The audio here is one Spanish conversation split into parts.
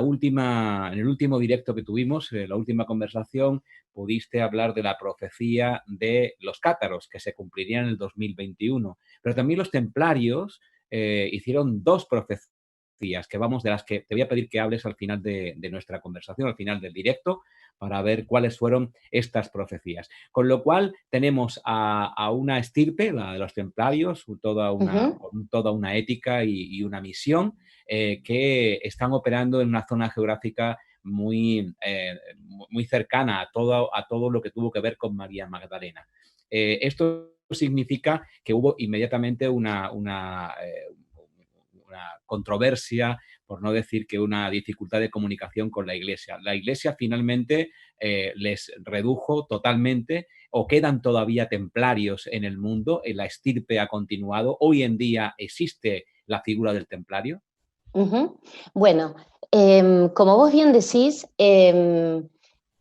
en el último directo que tuvimos, la última conversación, pudiste hablar de la profecía de los cátaros, que se cumpliría en el 2021. Pero también los templarios hicieron dos profecías, de las que te voy a pedir que hables al final de nuestra conversación, al final del directo, para ver cuáles fueron estas profecías. Con lo cual tenemos a una estirpe, la de los templarios, toda una ética y una misión, que están operando en una zona geográfica muy cercana a todo lo que tuvo que ver con María Magdalena. Esto significa que hubo inmediatamente una controversia, por no decir que una dificultad de comunicación con la Iglesia. La Iglesia finalmente les redujo totalmente, o quedan todavía templarios en el mundo, la estirpe ha continuado. Hoy en día existe la figura del templario. Bueno, como vos bien decís,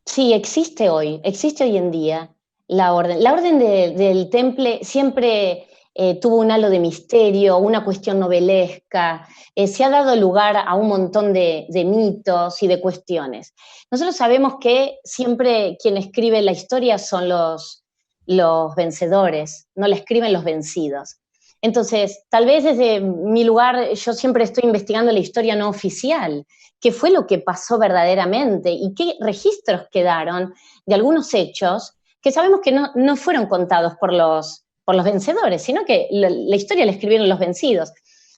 sí, existe hoy en día la orden. La orden del Temple siempre tuvo un halo de misterio, una cuestión novelesca, se ha dado lugar a un montón de mitos y de cuestiones. Nosotros sabemos que siempre quien escribe la historia son los vencedores, no la escriben los vencidos. Entonces, tal vez desde mi lugar yo siempre estoy investigando la historia no oficial, qué fue lo que pasó verdaderamente y qué registros quedaron de algunos hechos que sabemos que no fueron contados por los vencedores, sino que la historia la escribieron los vencidos.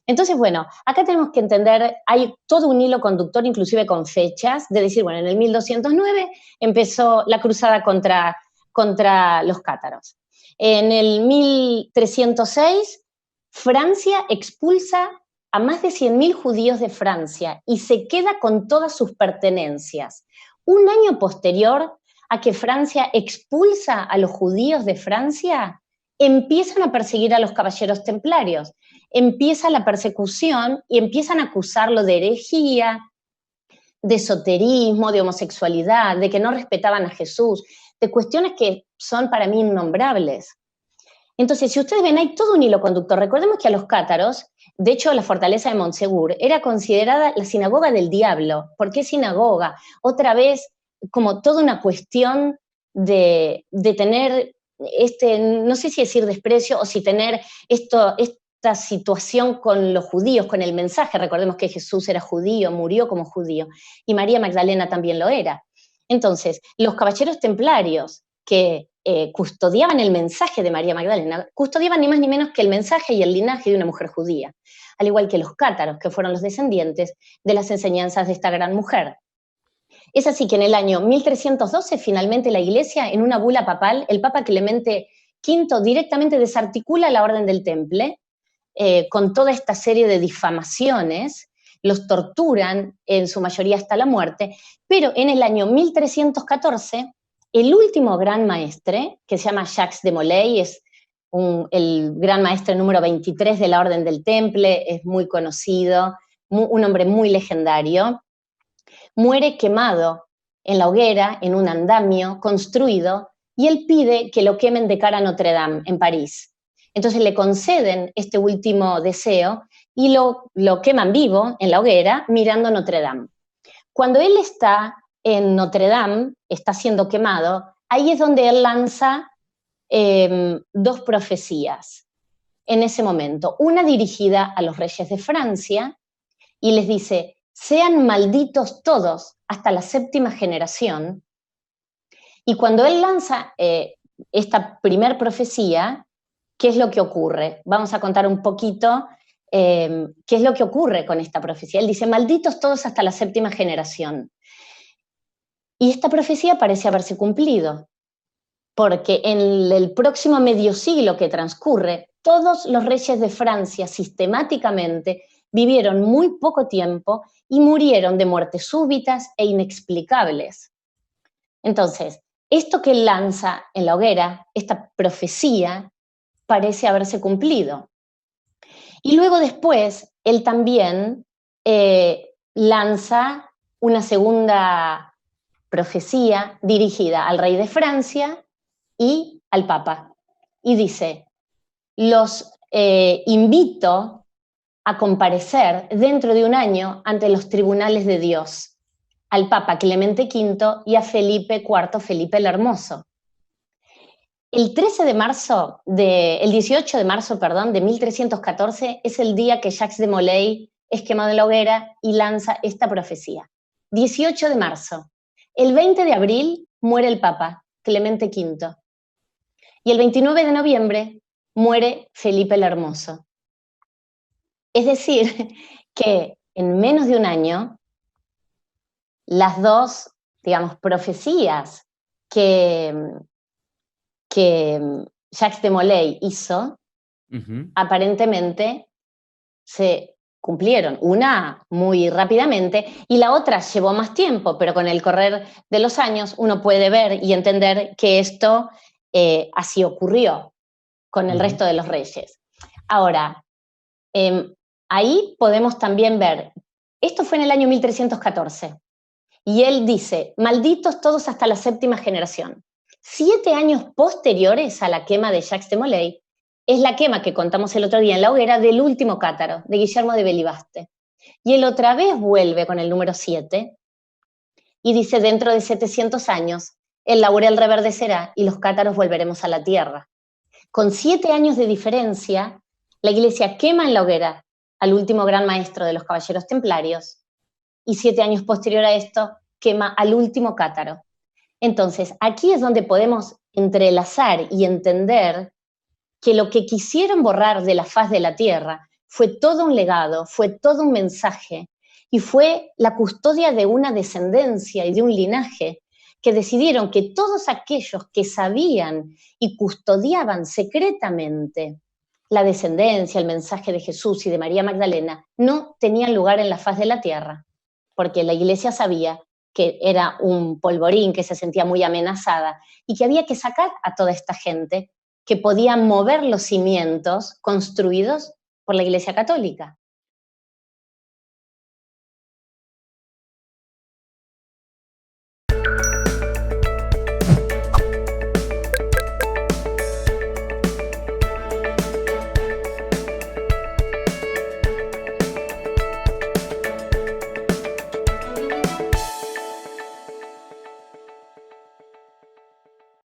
Entonces, bueno, acá tenemos que entender, hay todo un hilo conductor, inclusive con fechas, de decir, bueno, en el 1209 empezó la cruzada contra los cátaros. En el 1306 Francia expulsa a más de 100.000 judíos de Francia y se queda con todas sus pertenencias. Un año posterior a que Francia expulsa a los judíos de Francia, empiezan a perseguir a los caballeros templarios, empieza la persecución y empiezan a acusarlo de herejía, de esoterismo, de homosexualidad, de que no respetaban a Jesús, de cuestiones que son para mí innombrables. Entonces, si ustedes ven, hay todo un hilo conductor. Recordemos que a los cátaros, de hecho, la fortaleza de Montsegur era considerada la sinagoga del diablo. ¿Por qué sinagoga? Otra vez, como toda una cuestión de tener, no sé si decir desprecio o si tener esta situación con los judíos, con el mensaje. Recordemos que Jesús era judío, murió como judío, y María Magdalena también lo era. Entonces, los caballeros templarios que custodiaban el mensaje de María Magdalena, custodiaban ni más ni menos que el mensaje y el linaje de una mujer judía, al igual que los cátaros, que fueron los descendientes de las enseñanzas de esta gran mujer. Es así que en el año 1312, finalmente la Iglesia, en una bula papal, el Papa Clemente V directamente desarticula la Orden del Temple, con toda esta serie de difamaciones, los torturan en su mayoría hasta la muerte, pero en el año 1314, el último gran maestre, que se llama Jacques de Molay, es el gran maestre número 23 de la Orden del Temple, es muy conocido, un hombre muy legendario, muere quemado en la hoguera, en un andamio construido, y él pide que lo quemen de cara a Notre Dame, en París. Entonces le conceden este último deseo y lo queman vivo en la hoguera mirando Notre Dame. Cuando él está en Notre Dame, está siendo quemado, ahí es donde él lanza dos profecías en ese momento. Una dirigida a los reyes de Francia y les dice, sean malditos todos hasta la 7ª generación. Y cuando él lanza esta primer profecía, ¿qué es lo que ocurre? Vamos a contar un poquito qué es lo que ocurre con esta profecía. Él dice, malditos todos hasta la 7ª generación. Y esta profecía parece haberse cumplido, porque en el próximo medio siglo que transcurre, todos los reyes de Francia sistemáticamente vivieron muy poco tiempo y murieron de muertes súbitas e inexplicables. Entonces, esto que él lanza en la hoguera, esta profecía, parece haberse cumplido. Y luego después, él también lanza una segunda profecía dirigida al rey de Francia y al Papa. Y dice, los invito a comparecer dentro de un año ante los tribunales de Dios. al Papa Clemente V y a Felipe IV, Felipe el Hermoso. El 18 de marzo, perdón, de 1314 es el día que Jacques de Molay es quemado en la hoguera y lanza esta profecía. 18 de marzo. El 20 de abril muere el Papa Clemente V. Y el 29 de noviembre muere Felipe el Hermoso. Es decir, que en menos de un año, las dos, digamos, profecías que Jacques de Molay hizo, aparentemente se cumplieron. Una muy rápidamente y la otra llevó más tiempo, pero con el correr de los años uno puede ver y entender que esto así ocurrió con el resto de los reyes. Ahora, ahí podemos también ver, esto fue en el año 1314, y él dice, malditos todos hasta la 7ª generación. 7 años posteriores a la quema de Jacques de Molay, es la quema que contamos el otro día en la hoguera del último cátaro, de Guillermo de Belibaste. Y él otra vez vuelve con el número 7 y dice, dentro de 700 años, el laurel reverdecerá y los cátaros volveremos a la tierra. Con 7 años de diferencia, la Iglesia quema en la hoguera al último gran maestro de los caballeros templarios y 7 años posterior a esto, quema al último cátaro. Entonces, aquí es donde podemos entrelazar y entender que lo que quisieron borrar de la faz de la tierra fue todo un legado, fue todo un mensaje y fue la custodia de una descendencia y de un linaje que decidieron que todos aquellos que sabían y custodiaban secretamente la descendencia, el mensaje de Jesús y de María Magdalena, no tenían lugar en la faz de la tierra, porque la Iglesia sabía que era un polvorín, que se sentía muy amenazada y que había que sacar a toda esta gente que podía mover los cimientos construidos por la Iglesia Católica.